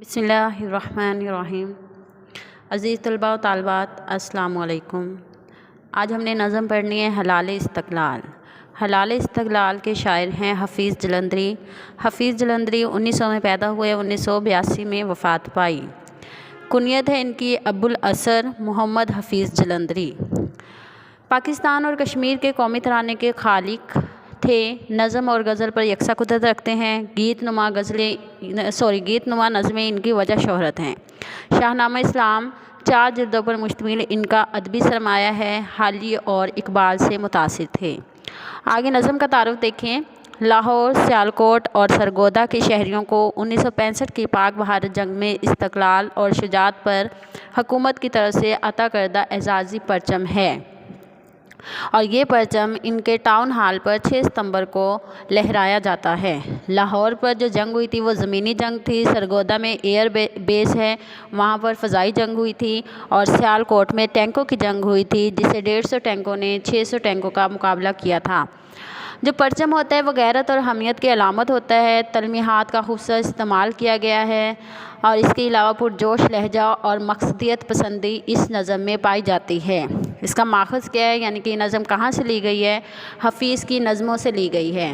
बिस्मिल्लाहिर्रहमानिर्रहीम। अज़ीज़ तलबा व तालिबात, अस्सलामु अलैकुम। आज हमने नज़म पढ़नी है हलाल इस्तक़लाल। हलाल इस्तक़लाल के शायर हैं हफ़ीज़ जलंधरी। हफ़ीज़ जलंधरी 1900 में पैदा हुए, 1982 में वफ़ात पाई। कुनियत है इनकी अबुल असर मोहम्मद हफ़ीज़ जलंधरी। पाकिस्तान और कश्मीर के कौमी तराने के खालिक थे। नज़म और गज़ल पर यकसा कुदरत रखते हैं। गीत नुमा नज़में इनकी वजह शोहरत हैं। शाहनामा इस्लाम 4 जिल्दों पर मुश्तमिल इनका अदबी सरमाया है। हाली और इकबाल से मुतासिर थे। आगे नज़म का तारुफ देखें। लाहौर, सियालकोट और सरगोदा के शहरियों को 1965 की पाक भारत जंग में इस्तक़लाल और शुजाअत पर हुकूमत की तरफ से अता करदा एजाज़ी परचम है और ये परचम इनके टाउन हॉल पर 6 सितंबर को लहराया जाता है। लाहौर पर जो जंग हुई थी वो ज़मीनी जंग थी। सरगोदा में एयर बेस है, वहाँ पर फ़ज़ाई जंग हुई थी। और सियालकोट में टैंकों की जंग हुई थी, जिससे 150 टैंकों ने 600 टैंकों का मुकाबला किया था। जो परचम होता है वो गैरत और हमियत की अलामत होता है। तलमीहात का खूबसूरत इस्तेमाल किया गया है और इसके अलावा पुरजोश लहजा और मकसदियत पसंदी इस नज़म में पाई जाती है। इसका माखज़ क्या है, यानी कि नज़म कहाँ से ली गई है? हफ़ीज़ की नज़मों से ली गई है।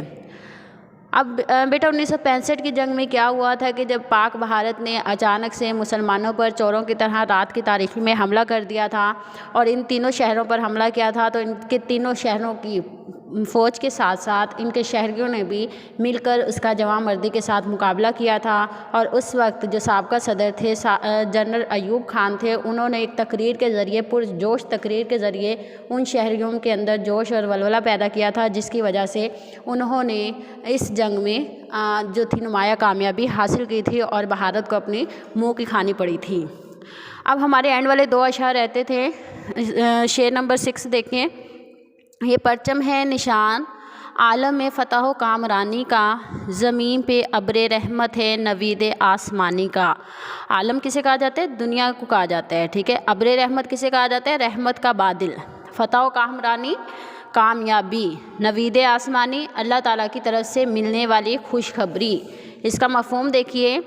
अब बेटा 1965 की जंग में क्या हुआ था कि जब पाक भारत ने अचानक से मुसलमानों पर चोरों की तरह रात की तारीकी में हमला कर दिया था और इन तीनों शहरों पर हमला किया था, तो इनके तीनों शहरों की फ़ौज के साथ साथ इनके शहरियों ने भी मिलकर उसका जवां मर्दी के साथ मुकाबला किया था। और उस वक्त जो साबका सदर थे जनरल अयूब खान थे, उन्होंने एक तकरीर के ज़रिए, पुरजोश तकरीर के ज़रिए उन शहरियों के अंदर जोश और वलवला पैदा किया था, जिसकी वजह से उन्होंने इस जंग में जो थी नुमाया कामयाबी हासिल की थी और भारत को अपनी मुँह की खानी पड़ी थी। अब हमारे एंड वाले 2 अशआर रहते थे। शेर नंबर 6 देखें। ये परचम है निशान आलम में फ़तह कामरानी का, ज़मीन पे अब्रे रहमत है नवीद आसमानी का। आलम किसे कहा जाता है? दुनिया को कहा जाता है, ठीक है। अब्रे रहमत किसे कहा जाता है? रहमत का बादल। फ़तह कामरानी कामयाबी, नवीद आसमानी अल्लाह ताला की तरफ से मिलने वाली खुशखबरी। इसका मफ़हूम देखिए।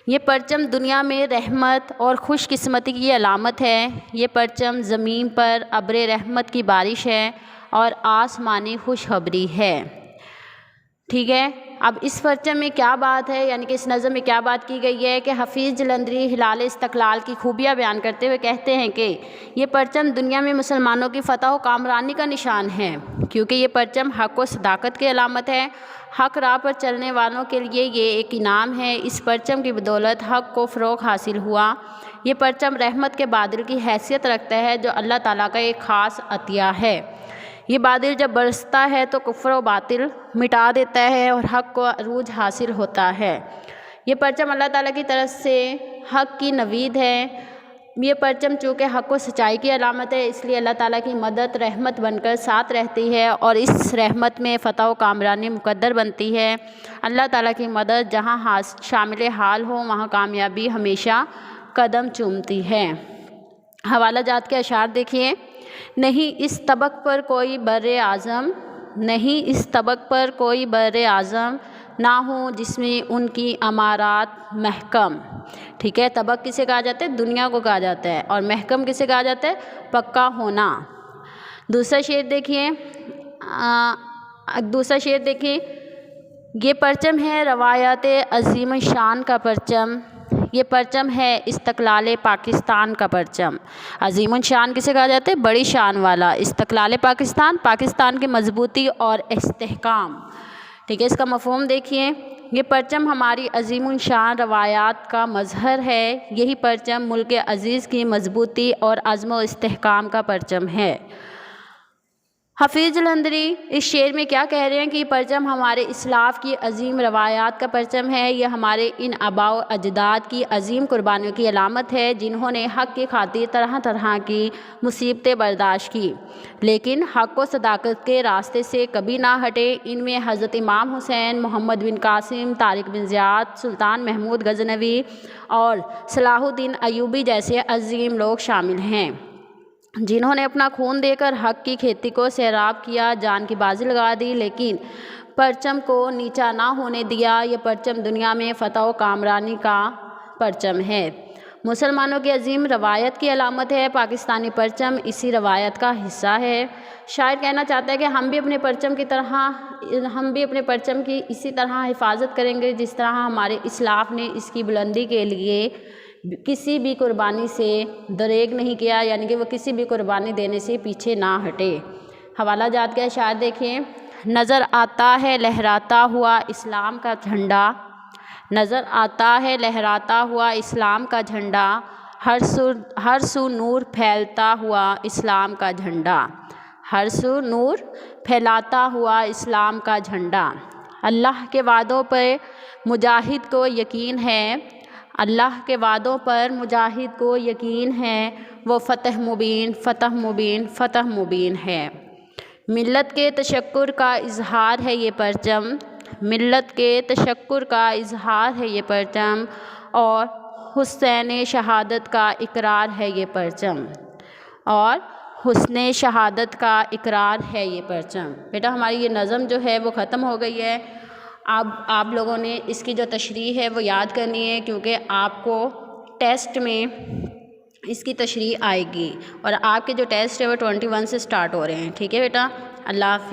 ये परचम दुनिया में रहमत और खुशकिस्मती की अलामत है। ये परचम ज़मीन पर अब्रे रहमत की बारिश है और आसमानी खुशखबरी है, ठीक है। अब इस परचम में क्या बात है, यानी कि इस नज़म में क्या बात की गई है कि हफ़ीज़ जलंधरी हिलाल इस्तक़लाल की खूबियाँ बयान करते हुए कहते हैं कि ये परचम दुनिया में मुसलमानों की फ़तह व कामरानी का निशान है, क्योंकि ये परचम हक़ व सदाकत की अलामत है। हक़ राह पर चलने वालों के लिए ये एक इनाम है। इस परचम की बदौलत हक़ को फ़रोग़ हासिल हुआ। ये परचम रहमत के बादल की हैसियत रखता है, जो अल्लाह ताला का एक ख़ास अतिया है। ये बादल जब बरसता है तो कुफ्र व बातिल मिटा देता है और हक़ को अरूज हासिल होता है। ये परचम अल्लाह ताला की तरफ से हक़ की नवीद है। ये परचम चूँकि हक़ व सच्चाई की अलामत है, इसलिए अल्लाह ताला की मदद रहमत बनकर साथ रहती है और इस रहमत में फ़तह व कामरानी मुक़द्दर बनती है। अल्लाह ताला की मदद जहाँ शामिल हाल हो, वहाँ कामयाबी हमेशा कदम चूमती है। हवाला जात के अशार देखिए। नहीं इस तबक पर कोई बर्रे आज़म, नहीं इस तबक पर कोई बर्रे आज़म ना हो जिसमें उनकी अमारात महकम, ठीक है। तबक किसे कहा जाता है? दुनिया को कहा जाता है। और महकम किसे कहा जाता है? पक्का होना। दूसरा शेर देखिए। दूसरा शेर देखिए। ये परचम है रवायत अज़ीम शान का परचम। ये परचम है इस्तक़लाल पाकिस्तान का परचम। अज़ीम शान किसे कहा जाता है? बड़ी शान वाला। इस्तक़लाल पाकिस्तान, पाकिस्तान की मजबूती और इस्तेहकाम, ठीक है। इसका मफ़हूम देखिए। ये परचम हमारी अज़ीम शान रवायात का मज़हर है। यही परचम मुल्क अज़ीज़ की मजबूती और अज़्म व इस्तेहकाम का परचम है। हफ़ीज़ जलंधरी इस शेर में क्या कह रहे हैं कि ये परचम हमारे इस्लाफ़ की अज़ीम रवायात का परचम है। ये हमारे इन आबा व अजदाद की अज़ीम कुर्बानियों की अलामत है, जिन्होंने हक़ की खातिर तरह तरह की मुसीबतें बर्दाश्त की, लेकिन हक़ व सदाकत के रास्ते से कभी ना हटे। इनमें हज़रत इमाम हुसैन, मोहम्मद बिन कासिम, तारिक बिन ज़ियाद, सुल्तान महमूद गज़नवी और सलाहुद्दीन अयूबी जैसे अज़ीम लोग शामिल हैं, जिन्होंने अपना खून देकर हक़ की खेती को सैराब किया, जान की बाजी लगा दी, लेकिन परचम को नीचा ना होने दिया। ये परचम दुनिया में फ़तह व कामरानी का परचम है। मुसलमानों की अजीम रवायत की अलामत है। पाकिस्तानी परचम इसी रवायत का हिस्सा है। शायर कहना चाहता है कि हम भी अपने परचम की इसी तरह हिफाजत करेंगे जिस तरह हमारे इस्लाफ ने इसकी बुलंदी के लिए किसी भी कुर्बानी से दरेग नहीं किया, यानी कि वो किसी भी कुर्बानी देने से पीछे ना हटे। हवाला जात का शायर देखें, नज़र आता है लहराता हुआ इस्लाम का झंडा, नज़र आता है लहराता हुआ इस्लाम का झंडा, हर सू नूर फैलता हुआ इस्लाम का झंडा, हर सू नूर फैलाता हुआ इस्लाम का झंडा। अल्लाह के वादों पर मुजाहिद को यकीन है, अल्लाह के वादों पर मुजाहिद को यकीन है, वो फ़तह मुबीन फ़तह मुबीन फ़तह मुबीन है। मिल्लत के तशक्कुर का इजहार है ये परचम, मिल्लत के तशक्कुर का इजहार है ये परचम, और हुस्न शहादत का इकरार है ये परचम, और हुस्न शहादत का इकरार है ये परचम। बेटा हमारी ये नज़म जो है वो ख़त्म हो गई है। अब आप लोगों ने इसकी जो तशरीह है वो याद करनी है, क्योंकि आपको टेस्ट में इसकी तशरीह आएगी और आपके जो टेस्ट है वो 21 से स्टार्ट हो रहे हैं। ठीक है बेटा, अल्लाह हाफ़िज़।